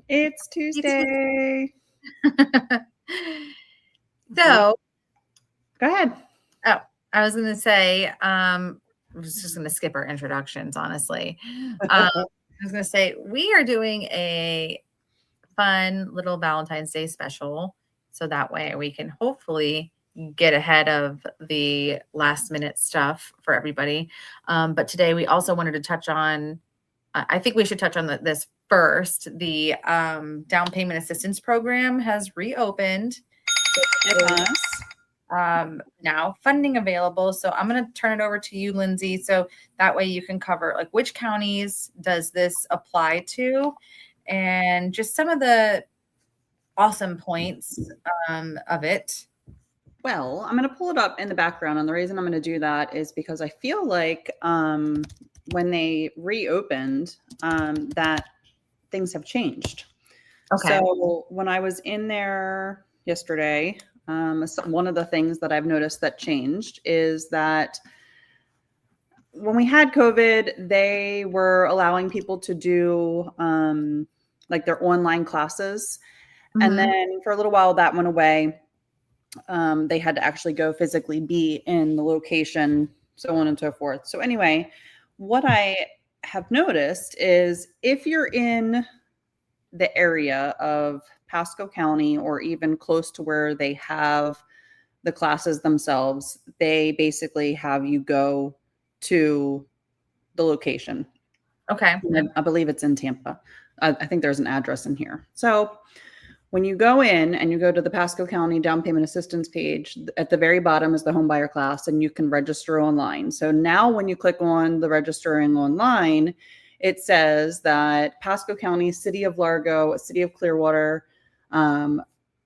It's Tuesday. So, go ahead. Oh, I was going to say, I was just going to skip our introductions, honestly. I was going to say, we are doing a fun little Valentine's Day special. So that way we can hopefully get ahead of the last minute stuff for everybody. But today we also wanted to touch on, I think we should touch on this first. The down payment assistance program has reopened. Now funding available. So I'm going to turn it over to you, Lindsay. So that way you can cover like which counties does this apply to and just some of the awesome points of it. Well, I'm going to pull it up in the background. And the reason I'm going to do that is because I feel like when they reopened that things have changed. Okay. So when I was in there yesterday, one of the things that I've noticed that changed is that when we had COVID, they were allowing people to do like their online classes. Mm-hmm. And then for a little while that went away. They had to actually go physically be in the location, so on and so forth. So anyway, what I have noticed is if you're in the area of Pasco County or even close to where they have the classes themselves, they basically have you go to the location. Okay. I believe it's in Tampa. I think there's an address in here. So when you go in and you go to the Pasco County down payment assistance page, at the very bottom is the home buyer class and you can register online. So now when you click on the registering online, it says that Pasco County, City of Largo, City of Clearwater, all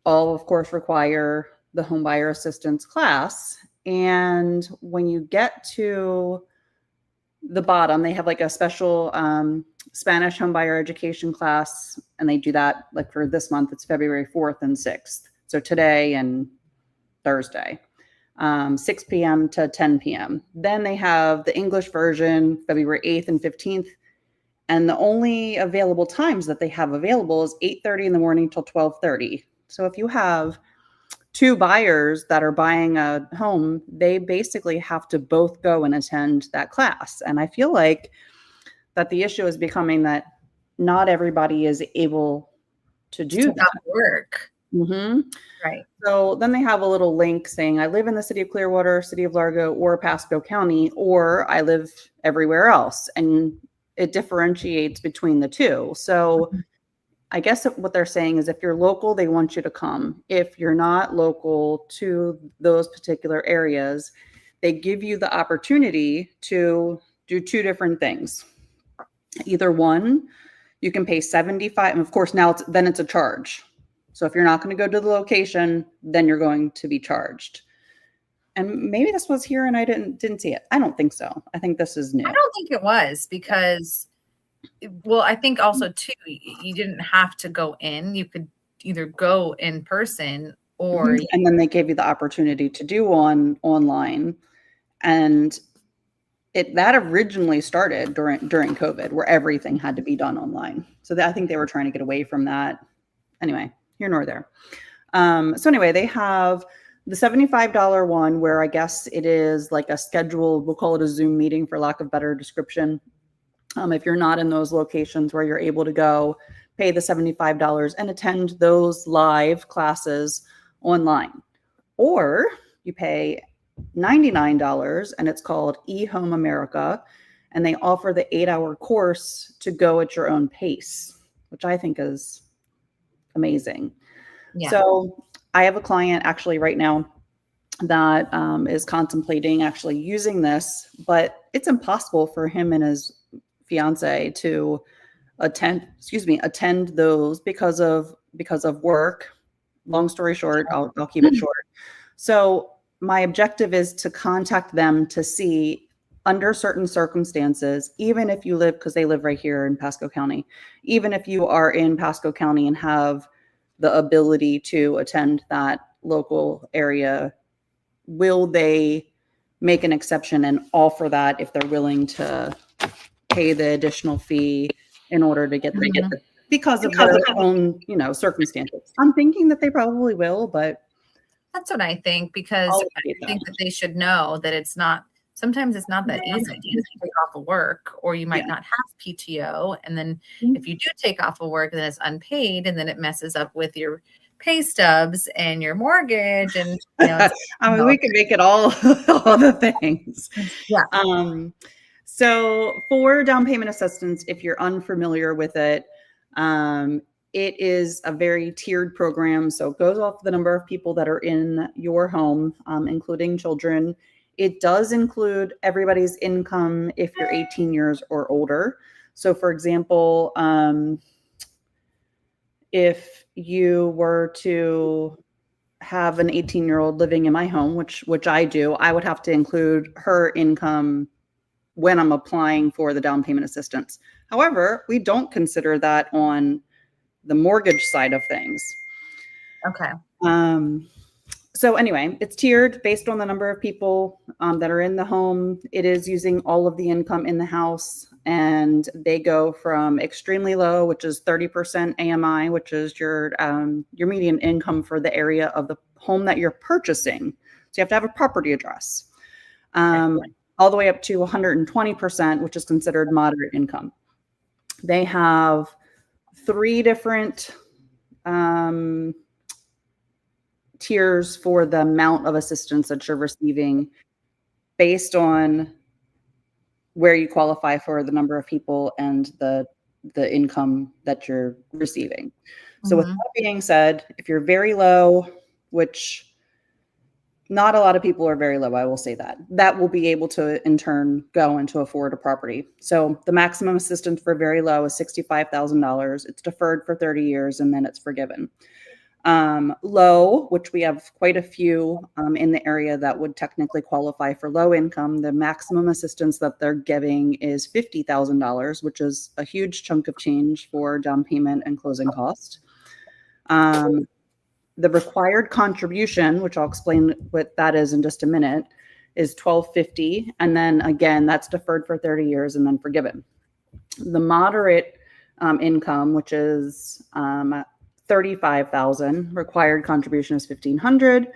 of course require the home buyer assistance class. And when you get to the bottom, they have like a special Spanish home buyer education class, and they do that like for this month. It's February 4th and 6th. So today and Thursday, 6 p.m. to 10 p.m. Then they have the English version, February 8th and 15th. And the only available times that they have available is 8:30 in the morning till 12:30. So if you have two buyers that are buying a home, they basically have to both go and attend that class. And I feel like that the issue is becoming that not everybody is able to do that work. Mm-hmm. Right. So then they have a little link saying, I live in the City of Clearwater, City of Largo, or Pasco County, or I live everywhere else. And it differentiates between the two. So I guess what they're saying is if you're local, they want you to come. If you're not local to those particular areas, they give you the opportunity to do two different things. Either one, you can pay $75, and of course now it's a charge. So if you're not going to go to the location, then you're going to be charged. And maybe this was here and I didn't see it. I don't think so. I think this is new. I don't think it was because, well, I think also too, you didn't have to go in. You could either go in person or. Mm-hmm. And then they gave you the opportunity to do online. And that originally started during COVID where everything had to be done online. So I think they were trying to get away from that. Anyway, here nor there. So anyway, they have the $75 one where I guess it is like a scheduled, we'll call it a Zoom meeting for lack of better description. If you're not in those locations where you're able to go, pay the $75 and attend those live classes online. Or you pay $99 and it's called eHome America. And they offer the 8-hour course to go at your own pace, which I think is amazing. Yeah. So I have a client actually right now that is contemplating actually using this, but it's impossible for him and his fiance to attend those because of work. Long story short, I'll keep it short. So my objective is to contact them to see under certain circumstances, even if you live, because they live right here in Pasco County, even if you are in Pasco County and have the ability to attend that local area, will they make an exception and offer that if they're willing to pay the additional fee in order to get because of their own, circumstances. I'm thinking that they probably will, but that's what I think, because I think that they should know that sometimes it's not that easy to take off of work, or you might not have PTO. And then if you do take off of work, then it's unpaid, and then it messes up with your pay stubs and your mortgage. And, I mean, we can make it all the things. Yeah. So for down payment assistance, if you're unfamiliar with it, it is a very tiered program. So it goes off the number of people that are in your home, including children. It does include everybody's income if you're 18 years or older. So for example, if you were to have an 18-year-old living in my home, which I do, I would have to include her income when I'm applying for the down payment assistance. However, we don't consider that on the mortgage side of things. Okay. So anyway, it's tiered based on the number of people that are in the home. It is using all of the income in the house, and they go from extremely low, which is 30% AMI, which is your median income for the area of the home that you're purchasing. So you have to have a property address. All the way up to 120%, which is considered moderate income. They have 3 different tiers for the amount of assistance that you're receiving based on where you qualify for the number of people and the income that you're receiving. So with that being said, if you're very low, which not a lot of people are very low, I will say that will be able to in turn go and to afford a property. So the maximum assistance for very low is $65,000. It's deferred for 30 years and then it's forgiven. Low, which we have quite a few in the area that would technically qualify for low income, the maximum assistance that they're giving is $50,000, which is a huge chunk of change for down payment and closing cost. The required contribution, which I'll explain what that is in just a minute, is $1,250. And then again, that's deferred for 30 years and then forgiven. The moderate income, which is $35,000, required contribution is $1,500.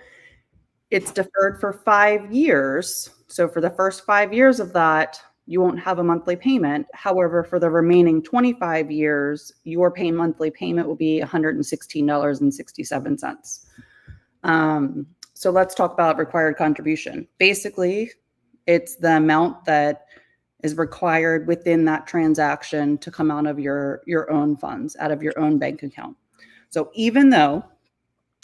It's deferred for 5 years. So for the first 5 years of that, you won't have a monthly payment. However, for the remaining 25 years, your monthly payment will be $116.67. So let's talk about required contribution. Basically, it's the amount that is required within that transaction to come out of your own funds, out of your own bank account. So even though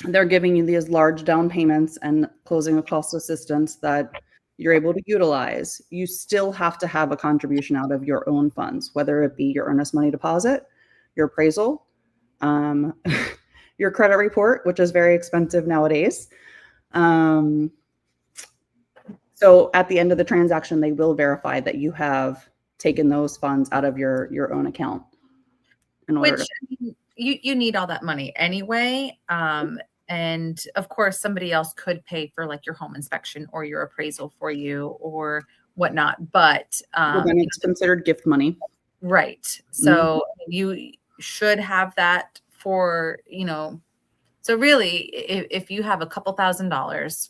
they're giving you these large down payments and closing cost assistance that you're able to utilize, you still have to have a contribution out of your own funds, whether it be your earnest money deposit, your appraisal, your credit report, which is very expensive nowadays. So at the end of the transaction, they will verify that you have taken those funds out of your own account. Which you need all that money anyway. And of course, somebody else could pay for like your home inspection or your appraisal for you or whatnot. But then it's considered gift money. Right. So you should have that for, so really, if you have a couple $1,000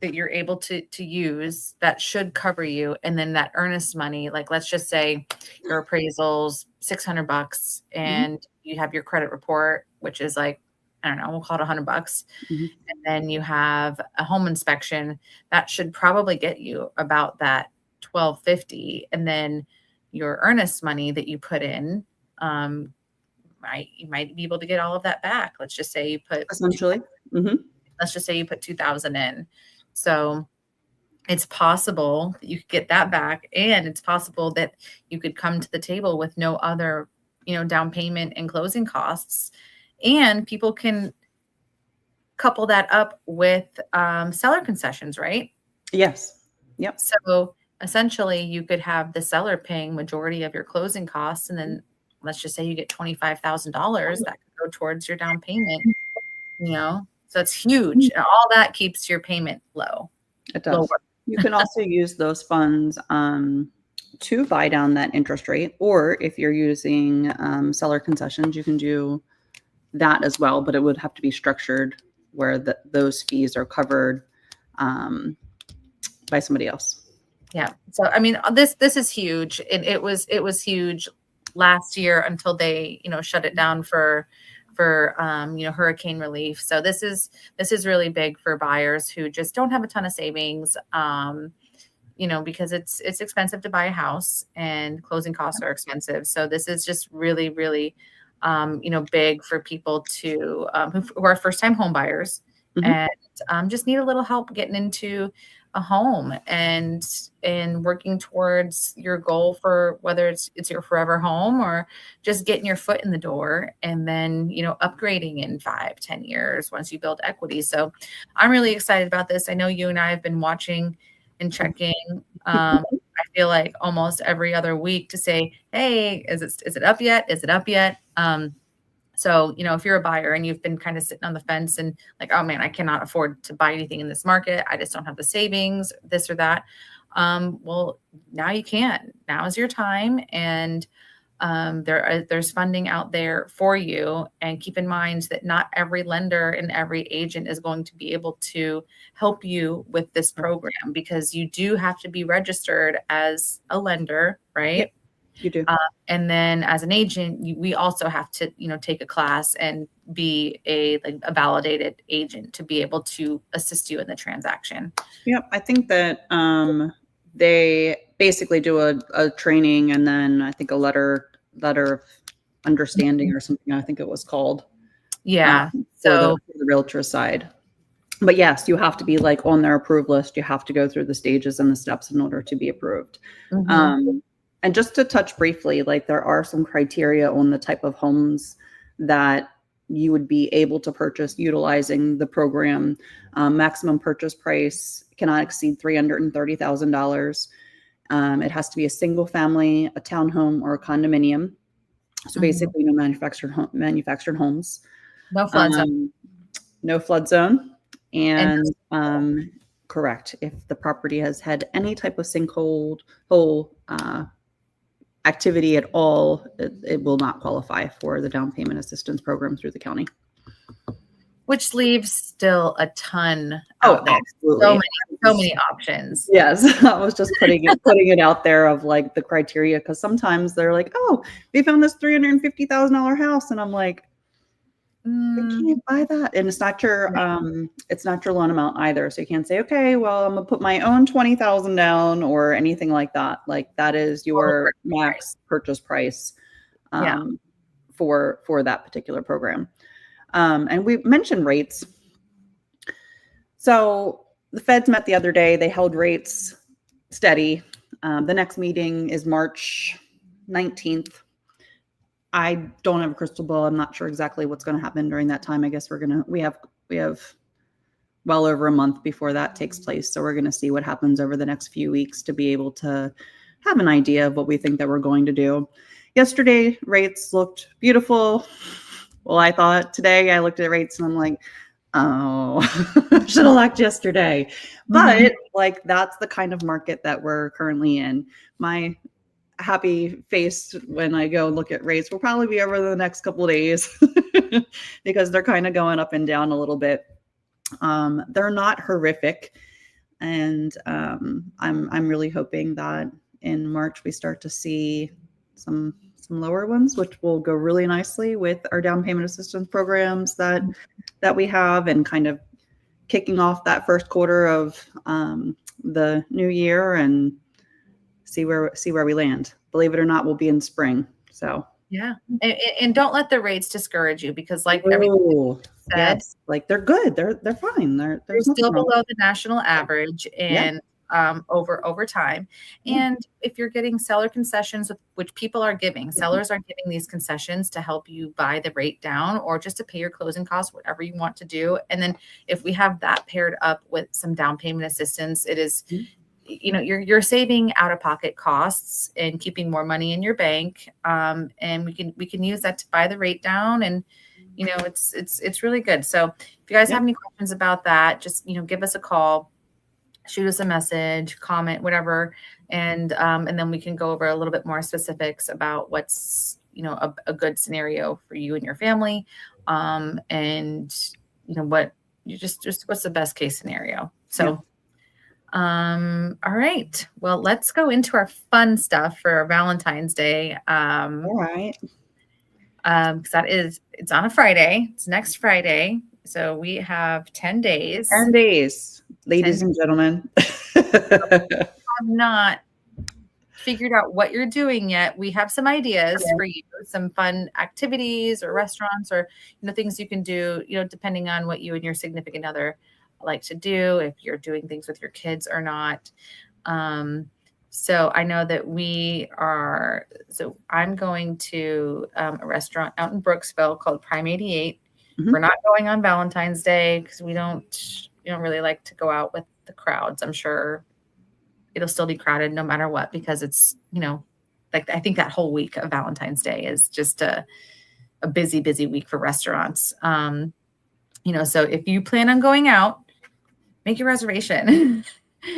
that you're able to use, that should cover you. And then that earnest money, like let's just say your appraisal's $600 and you have your credit report, which is like, I don't know, we'll call it $100. And then you have a home inspection that should probably get you about that $1,250. And then your earnest money that you put in, you might be able to get all of that back. Let's just say you put essentially, let's just say you put 2,000 in. So it's possible that you could get that back, and it's possible that you could come to the table with no other, down payment and closing costs. And people can couple that up with seller concessions, right? Yes. Yep. So essentially you could have the seller paying majority of your closing costs. And then let's just say you get $25,000 that could go towards your down payment, So it's huge. And all that keeps your payment low. It does. Lower. You can also use those funds to buy down that interest rate, or if you're using seller concessions, you can do that as well, but it would have to be structured where those fees are covered by somebody else. Yeah. So I mean, this is huge. It was huge last year until they shut it down for hurricane relief. So this is really big for buyers who just don't have a ton of savings. Because it's expensive to buy a house and closing costs are expensive. So this is just really, really, big for people to who are first time home buyers and just need a little help getting into a home and working towards your goal for whether it's your forever home or just getting your foot in the door and then upgrading in 5-10 years once you build equity. So I'm really excited about this. I know you and I have been watching and checking. I feel like almost every other week to say, hey, is it up yet? Is it up yet? So, if you're a buyer and you've been kind of sitting on the fence and like, oh man, I cannot afford to buy anything in this market. I just don't have the savings, this or that. Well, now you can. Now is your time. And there's funding out there for you. And keep in mind that not every lender and every agent is going to be able to help you with this program because you do have to be registered as a lender, right? Yep, you do. And then as an agent, we also have to, take a class and be a validated agent to be able to assist you in the transaction. Yep. I think that they basically do a training and then I think a letter of understanding or something, I think it was called. Yeah. For the realtor side. But yes, you have to be like on their approved list. You have to go through the stages and the steps in order to be approved. And just to touch briefly, like there are some criteria on the type of homes that you would be able to purchase utilizing the program. Maximum purchase price cannot exceed $330,000. It has to be a single family, a townhome, or a condominium. So basically, no manufactured homes. No flood zone. No flood zone. And correct. If the property has had any type of sinkhole activity at all, it will not qualify for the down payment assistance program through the county. Which leaves still a ton out there. Absolutely. So many options. Yes. I was just putting it out there of like the criteria because sometimes they're like, oh, we found this $350,000 house. And I'm like, I can't buy that. And it's not your loan amount either. So you can't say, okay, well, I'm gonna put my own 20,000 down or anything like that. Like that is your max purchase price for that particular program. And we mentioned rates. So the feds met the other day. They held rates steady. The next meeting is March 19th. I don't have a crystal ball. I'm not sure exactly what's going to happen during that time. I guess we have well over a month before that takes place. So we're going to see what happens over the next few weeks to be able to have an idea of what we think that we're going to do. Yesterday, rates looked beautiful. Well, I thought today I looked at rates and I'm like, oh, should have looked yesterday. But like, that's the kind of market that we're currently in. My happy face when I go look at rates will probably be over the next couple of days because they're kind of going up and down a little bit. They're not horrific. And I'm really hoping that in March we start to see some lower ones, which will go really nicely with our down payment assistance programs that we have and kind of kicking off that first quarter of the new year and see where we land. Believe it or not, we'll be in spring. So yeah, and don't let the rates discourage you because like everything said, yes, like they're good, they're fine, they're still below the national average and over time. And if you're getting seller concessions, which people are giving, sellers are giving these concessions to help you buy the rate down or just to pay your closing costs, whatever you want to do. And then if we have that paired up with some down payment assistance, it is you're saving out-of-pocket costs and keeping more money in your bank. And we can use that to buy the rate down and it's really good. So if you guys have any questions about that, just give us a call. shoot us a message, comment, whatever. And then we can go over a little bit more specifics about what's, a good scenario for you and your family. And what you just what's the best case scenario. So, all right, well, let's go into our fun stuff for Valentine's Day. All right. Because it's on a Friday. It's next Friday. So we have 10 days. 10 days, ladies and gentlemen. Have not figured out what you're doing yet. We have some ideas for you, some fun activities or restaurants or, things you can do, depending on what you and your significant other like to do, if you're doing things with your kids or not. So I know that I'm going to a restaurant out in Brooksville called Prime 88. Mm-hmm. We're not going on Valentine's Day because we don't really like to go out with the crowds. I'm sure it'll still be crowded no matter what, because it's, I think that whole week of Valentine's Day is just a busy, busy week for restaurants. So if you plan on going out, make your reservation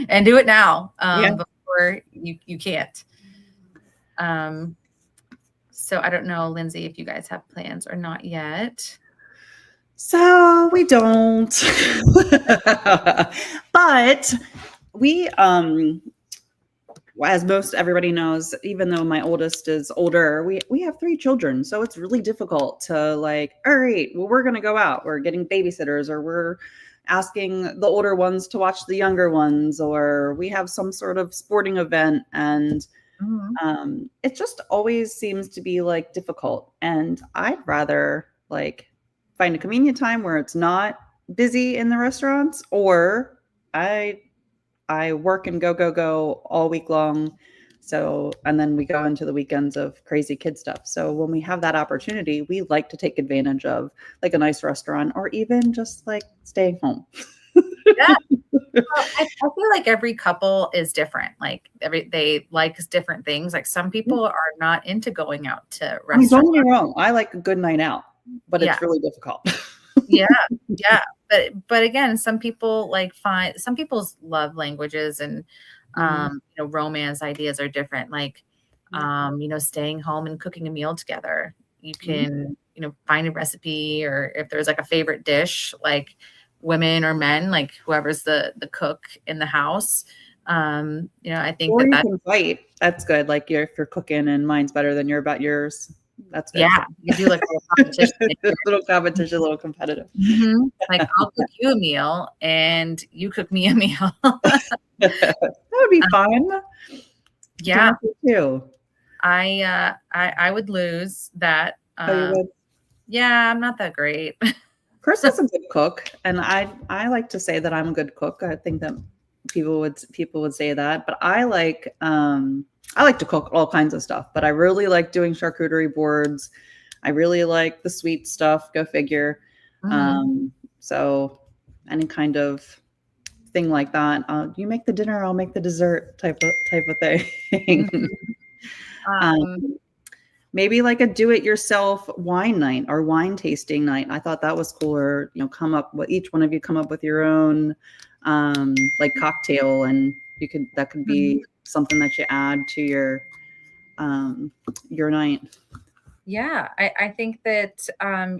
and do it now before you can't. So I don't know, Lindsay, if you guys have plans or not yet. So we don't, but we, as most everybody knows, even though my oldest is older, we have 3 children. So it's really difficult to all right, well, we're going to go out. We're getting babysitters, or we're asking the older ones to watch the younger ones, or we have some sort of sporting event. And it just always seems to be difficult. And I'd rather find a convenient time where it's not busy in the restaurants, or I work and go all week long. So, and then we go into the weekends of crazy kid stuff. So when we have that opportunity, we like to take advantage of a nice restaurant, or even just staying home. Yeah. Well, I feel like every couple is different. They like different things. Some people are not into going out to restaurants. Don't get me wrong. I like a good night out, but it's really difficult. Yeah. But again, some people some people's love languages and romance ideas are different. Staying home and cooking a meal together. You can find a recipe, or if there's a favorite dish, women or men, whoever's the cook in the house. I think or you can fight. That's good. If you're cooking and mine's better than yours. That's good. Yeah, you do a little competition. A little competitive. Mm-hmm. I'll cook you a meal and you cook me a meal. That would be fun. Yeah. Too. I would lose that. You would? Yeah, I'm not that great. Chris is a good cook, and I like to say that I'm a good cook. I think that people would say that, but I like to cook all kinds of stuff, but I really like doing charcuterie boards. I really like the sweet stuff. Go figure. Mm-hmm. So any kind of thing like that. You make the dinner, I'll make the dessert type of thing. Maybe a do-it-yourself wine night or wine tasting night. I thought that was cool. Or each one of you come up with your own cocktail, and that could be something that you add to your night. Yeah, I think that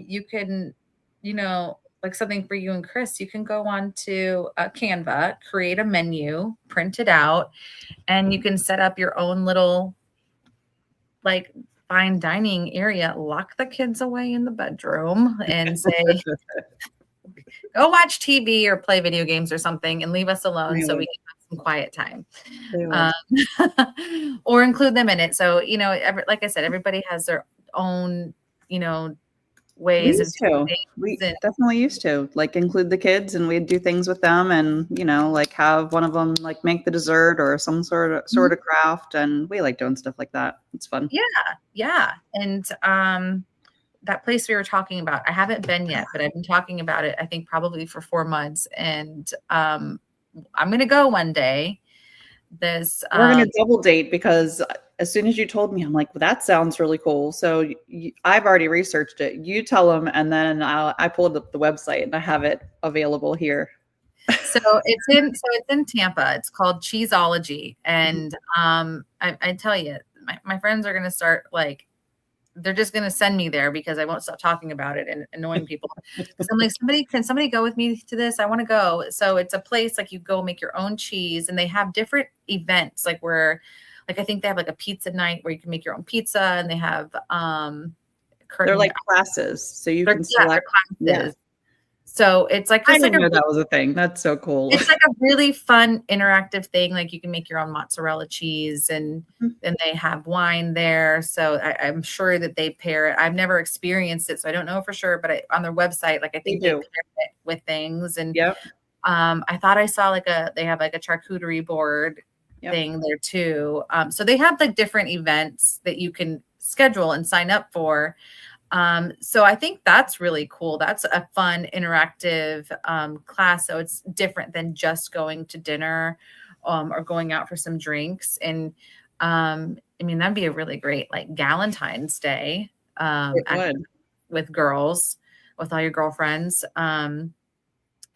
you can, something for you and Chris, you can go on to Canva, create a menu, print it out, and you can set up your own little fine dining area, lock the kids away in the bedroom and say, go watch TV or play video games or something and leave us alone so we can have some quiet time. Or include them in it. So, like I said, everybody has their own, ways we definitely used to include the kids, and we'd do things with them, and have one of them make the dessert or some sort of craft, and we like doing stuff like that. It's fun. Yeah. And that place we were talking about, I haven't been yet, but I've been talking about it, I think probably for 4 months, and I'm gonna go one day. We're gonna double date, because as soon as you told me, I'm like, well, that sounds really cool. So I've already researched it. You tell them, and then I pulled up the website and I have it available here. So it's in Tampa. It's called Cheeseology. And I tell you, my friends are gonna start like they're just gonna send me there because I won't stop talking about it and annoying people. Because I'm like, can somebody go with me to this? I want to go. So it's a place like you go make your own cheese, and they have different events like where like I think they have like a pizza night where you can make your own pizza, and they have They're curtain. like classes, so you can They're select. classes. So it's like I just like didn't a know that was a thing. That's so cool. it's like a really fun interactive thing. Like you can make your own mozzarella cheese and they have wine there. So I'm sure that they pair it. I've never experienced it, so I don't know for sure, but on their website, like I think they pair it with things. And Yep. I thought I saw they have like a charcuterie board thing there too. So they have like different events that you can schedule and sign up for. So I think that's really cool. That's a fun, interactive class. So it's different than just going to dinner or going out for some drinks. And I mean, that'd be a really great like Valentine's Day with girls, with all your girlfriends. Well,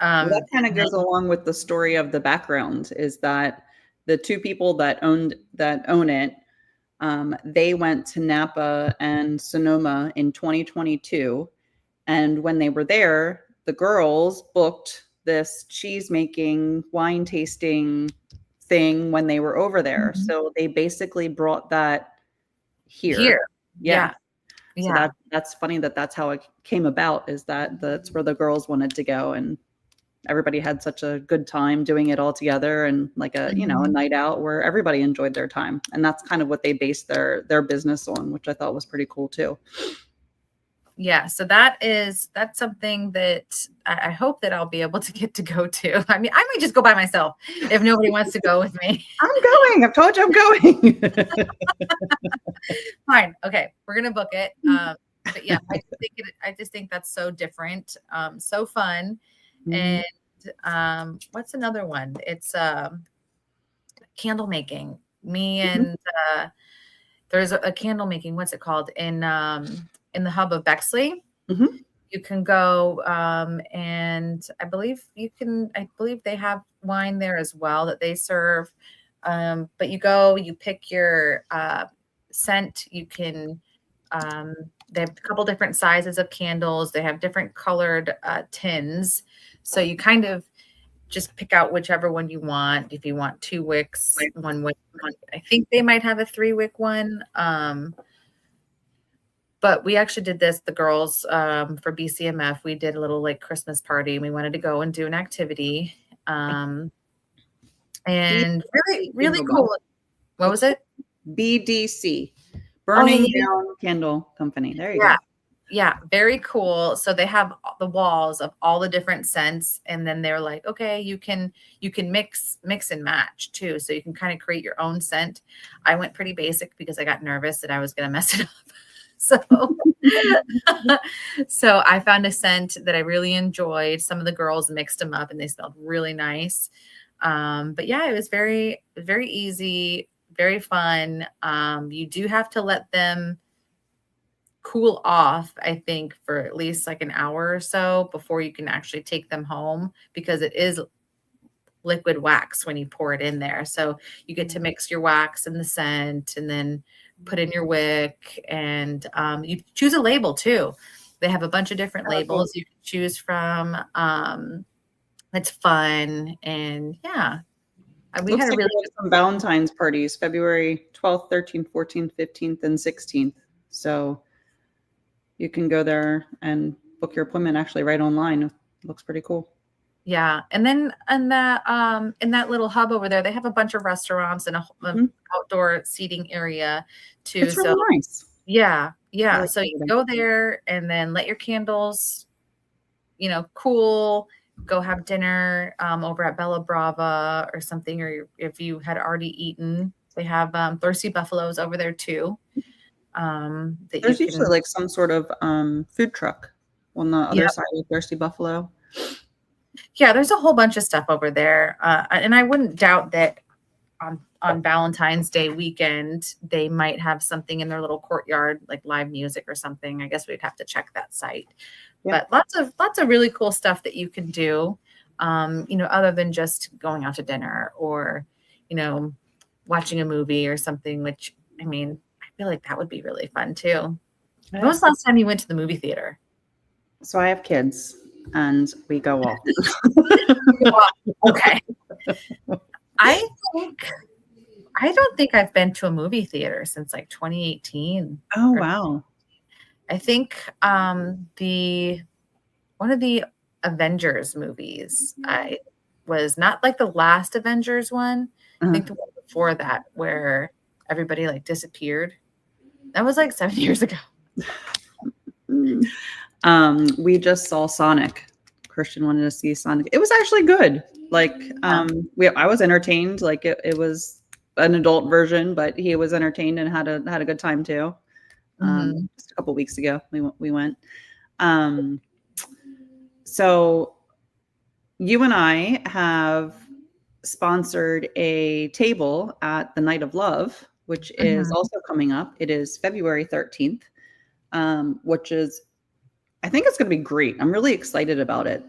that kind of goes along with the story of the background is that the two people that own it, they went to Napa and Sonoma in 2022. And when they were there, the girls booked this cheese making, wine tasting thing when they were over there. So they basically brought that here. Yeah. So that's funny that's how it came about, is that's where the girls wanted to go. And everybody had such a good time doing it all together, and like a night out where everybody enjoyed their time. And that's kind of what they based their business on, which I thought was pretty cool too. Yeah, so that's something that I hope that I'll be able to get to go to. I mean, I might just go by myself if nobody wants to go with me. I'm going. I've told you I'm going. Fine. Okay, we're gonna book it. But yeah, I just think that's so different, so fun. And what's another one? It's candle making. Me and there's a candle making. What's it called in the hub of Bexley? You can go and I believe they have wine there as well that they serve. But you pick your scent. You can they have a couple different sizes of candles. They have different colored tins. So you kind of just pick out whichever one you want. If you want 2 wicks, 1 wick, I think they might have a 3-wick one. But we actually did this, the girls, for BCMF. We did a little like Christmas party, and we wanted to go and do an activity. And really, really cool. What was it? BDC, Burning Down Candle Company. There you go. Yeah, very cool. So they have the walls of all the different scents, and then they're like, okay, you can mix and match too. So you can kind of create your own scent. I went pretty basic because I got nervous that I was going to mess it up. So I found a scent that I really enjoyed. Some of the girls mixed them up and they smelled really nice. But yeah, it was very, very easy, very fun. You do have to let them cool off, I think, for at least like an hour or so before you can actually take them home, because it is liquid wax when you pour it in there. So you get to mix your wax and the scent and then put in your wick, and you choose a label too. They have a bunch of different labels you can choose from. It's fun. And yeah, we had a really some Valentine's parties, February 12th, 13th, 14th, 15th, and 16th. So you can go there and book your appointment actually right online. It looks pretty cool. Yeah. And then in that little hub over there, they have a bunch of restaurants and an outdoor seating area too. It's really nice. Yeah. Yeah. So you go there and then let your candles, cool, go have dinner over at Bella Brava or something. Or if you had already eaten, they have Thirsty Buffaloes over there too. There's usually like some sort of food truck on the other side of Thirsty Buffalo. Yeah, there's a whole bunch of stuff over there. And I wouldn't doubt that on Valentine's Day weekend, they might have something in their little courtyard, like live music or something. I guess we'd have to check that site. Yep. But lots of really cool stuff that you can do. other than just going out to dinner or, watching a movie or something, which, I mean, I feel like that would be really fun too. When was the last time you went to the movie theater? So I have kids and we go often. Okay. I don't think I've been to a movie theater since like 2018. Oh, wow. I think one of the Avengers movies, I was not like the last Avengers one. I think the one before that where everybody like disappeared. That was like 7 years ago. We just saw Sonic. Christian wanted to see Sonic. It was actually good. Like, I was entertained. Like it was an adult version, but he was entertained and had a good time too. Just a couple weeks ago, we went. So you and I have sponsored a table at the Night of Love, which is also coming up. It is February 13th, which is, I think it's going to be great. I'm really excited about it.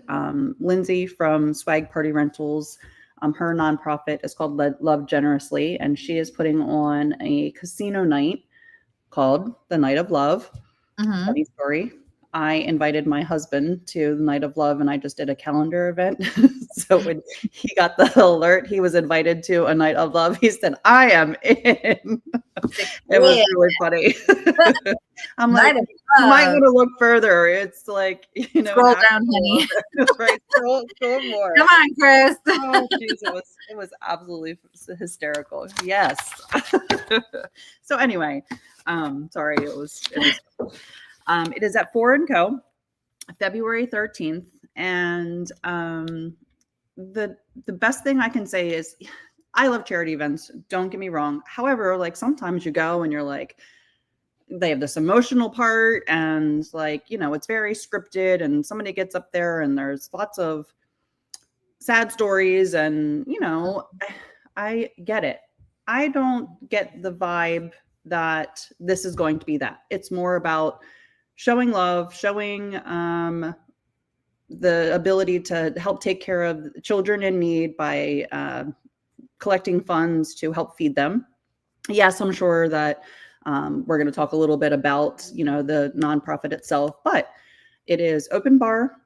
Lindsay from Swag Party Rentals, her nonprofit is called Love Generously, and she is putting on a casino night called the Night of Love. Funny story. I invited my husband to the Night of Love, and I just did a calendar event. So when he got the alert, he was invited to a Night of Love. He said, "I am in." It was really funny. I'm like, you might want to look further. It's like, scroll down, honey. Right, scroll more. Come on, Chris. Oh, geez, it was absolutely hysterical. Yes. So anyway, sorry, it was. It is at 4 & Co, February 13th. And the best thing I can say is I love charity events. Don't get me wrong. However, like sometimes you go and you're like, they have this emotional part and like, it's very scripted and somebody gets up there and there's lots of sad stories and, I get it. I don't get the vibe that this is going to be that. It's more about showing love, showing the ability to help take care of children in need by collecting funds to help feed them. Yes, I'm sure that we're going to talk a little bit about, the nonprofit itself, but it is open bar.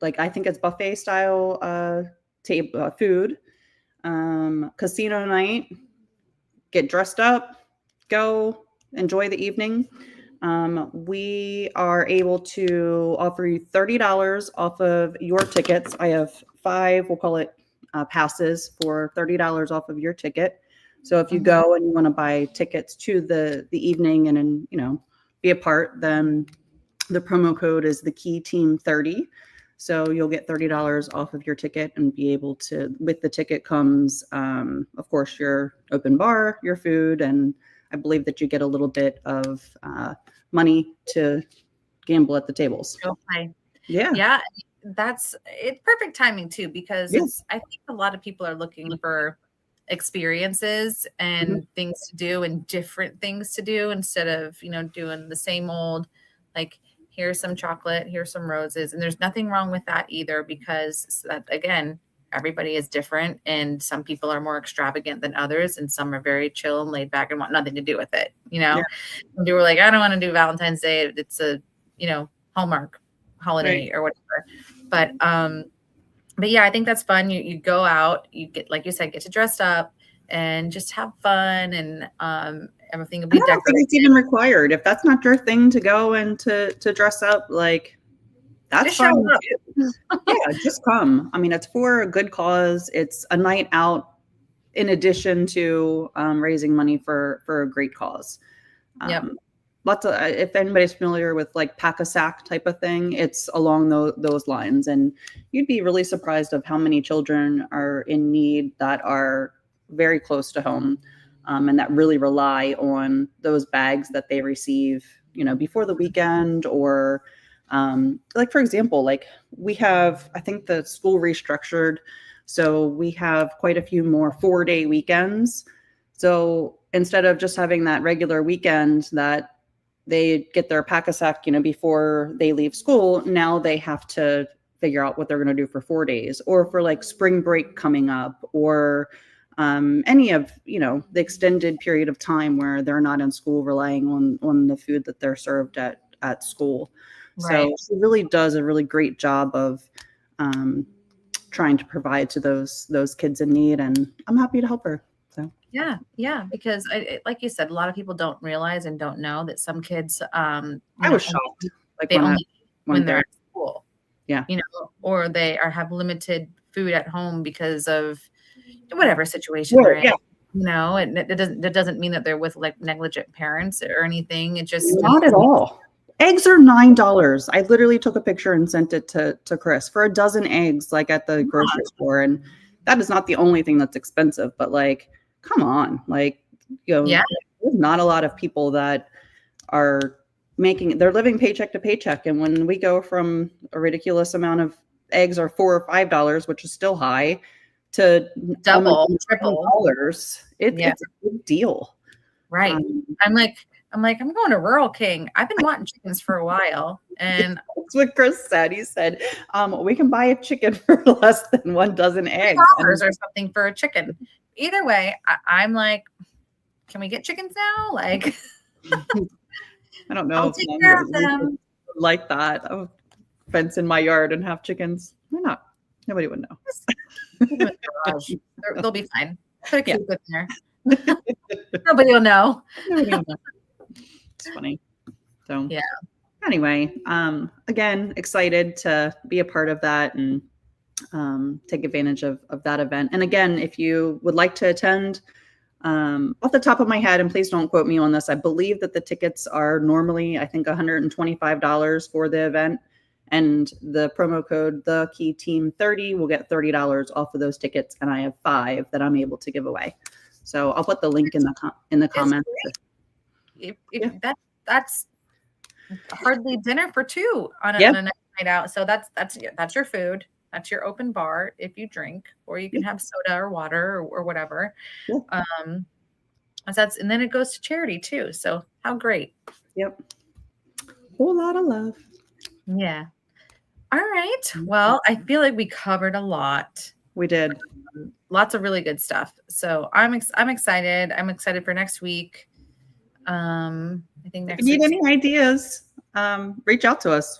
Like I think it's buffet style food, casino night, get dressed up, go enjoy the evening. We are able to offer you $30 off of your tickets. I have 5, we'll call it passes for $30 off of your ticket. So if you go and you want to buy tickets to the evening and be a part, then the promo code is the Key Team 30. So you'll get $30 off of your ticket and be able to, with the ticket comes, of course, your open bar, your food, and I believe that you get a little bit of money to gamble at the tables. Okay. Yeah. Yeah. It's perfect timing too, because I think a lot of people are looking for experiences and things to do and different things to do instead of, doing the same old, like, here's some chocolate, here's some roses. And there's nothing wrong with that either, because that, again, everybody is different and some people are more extravagant than others and some are very chill and laid back and want nothing to do with it. And they were like, I don't want to do Valentine's Day. It's a, Hallmark holiday or whatever. But yeah, I think that's fun. You go out, you get, like you said, get to dress up and just have fun and everything will be decorated. I don't think it's even required. If that's not your thing to go and to dress up, like that's just fun. Yeah, just come. I mean, it's for a good cause. It's a night out in addition to raising money for a great cause. Lots of, if anybody's familiar with like pack-a-sack type of thing, it's along those lines. And you'd be really surprised of how many children are in need that are very close to home and that really rely on those bags that they receive, before the weekend or like, for example, like we have, I think the school restructured. So we have quite a few more 4-day weekends. So instead of just having that regular weekend that they get their pack-a-sack, before they leave school, now they have to figure out what they're going to do for 4 days, or for like spring break coming up, or any of, the extended period of time where they're not in school relying on the food that they're served at school. Right. So she really does a really great job of trying to provide to those kids in need, and I'm happy to help her. So yeah, because like you said, a lot of people don't realize and don't know that some kids, I was shocked, like they only eat when went they're there. at school. Yeah. Or they have limited food at home because of whatever situation they're in. Yeah. And that doesn't mean that they're with like negligent parents or anything. It just Not at all. Eggs are $9. I literally took a picture and sent it to Chris for a dozen eggs, like at the grocery store. And that is not the only thing that's expensive, but like, come on, like, there's not a lot of people that are they're living paycheck to paycheck. And when we go from a ridiculous amount of eggs are $4 or $5, which is still high, to double, triple dollars, it's a big deal. Right. I'm like, I'm going to Rural King. I've been wanting chickens for a while. And that's what Chris said. He said, we can buy a chicken for less than 1 dozen eggs. $2 or something for a chicken. Either way, I'm like, can we get chickens now? Like, I don't know. I'll take care of them. Like that. I'll fence in my yard and have chickens. Why not? Nobody would know. They'll be fine. Put a coop in there. Nobody will know. It's funny. So anyway, again, excited to be a part of that and take advantage of that event. And again, if you would like to attend, off the top of my head, and please don't quote me on this, I believe that the tickets are normally, I think, $125 for the event. And the promo code, the key team 30, will get $30 off of those tickets. And I have 5 that I'm able to give away. So I'll put the link in the comments. That's hardly dinner for 2 on a night out. So that's your food. That's your open bar if you drink, or you can have soda or water or whatever. Yeah. And then it goes to charity too. So how great. Yep. Whole lot of love. Yeah. All right. Well, I feel like we covered a lot. We did. Lots of really good stuff. So I'm excited. I'm excited for next week. I think next week. If you need any ideas, reach out to us.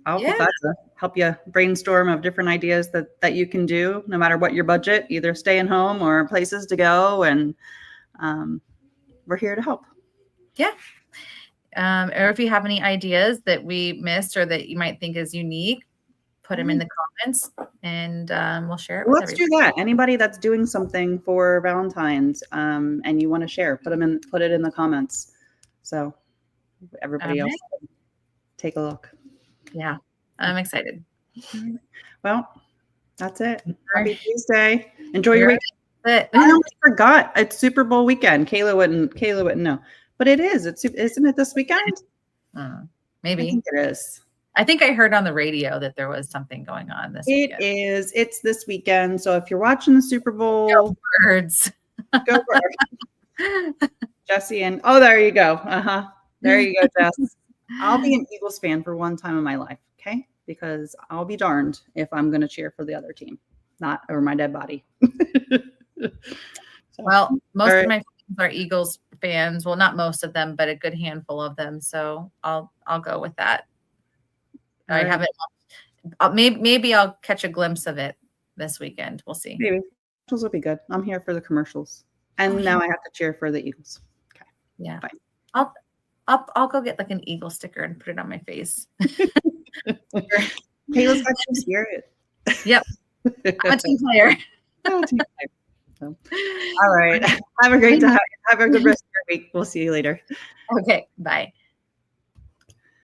I'll be glad to help you brainstorm of different ideas that you can do, no matter what your budget, either staying home or places to go. And we're here to help. Yeah. Or if you have any ideas that we missed or that you might think is unique, put them in the comments and we'll share it. Let's do that. Anybody that's doing something for Valentine's and you want to share, put it in the comments. So everybody else can take a look. Yeah, I'm excited. Well, that's it. Happy Tuesday. Enjoy your week. I almost forgot. It's Super Bowl weekend. Kayla wouldn't know. But it is. Isn't it this weekend? Maybe. I think it is. I think I heard on the radio that there was something going on this weekend. It is. It's this weekend. So if you're watching the Super Bowl, go Birds. Go Birds. Jesse and there you go. There you go, Jess. I'll be an Eagles fan for one time in my life, okay? Because I'll be darned if I'm going to cheer for the other team, not over my dead body. Well, most of my friends are Eagles fans. Well, not most of them, but a good handful of them. So I'll go with that. I haven't. Maybe I'll catch a glimpse of it this weekend. We'll see. Maybe commercials will be good. I'm here for the commercials, and now I have to cheer for the Eagles. Okay. Yeah. Fine. I'll go get like an Eagle sticker and put it on my face. Kayla's got to hear it. Yep. I'm a team player. So, all right. Have a great time. Have a good rest of your week. We'll see you later. Okay. Bye.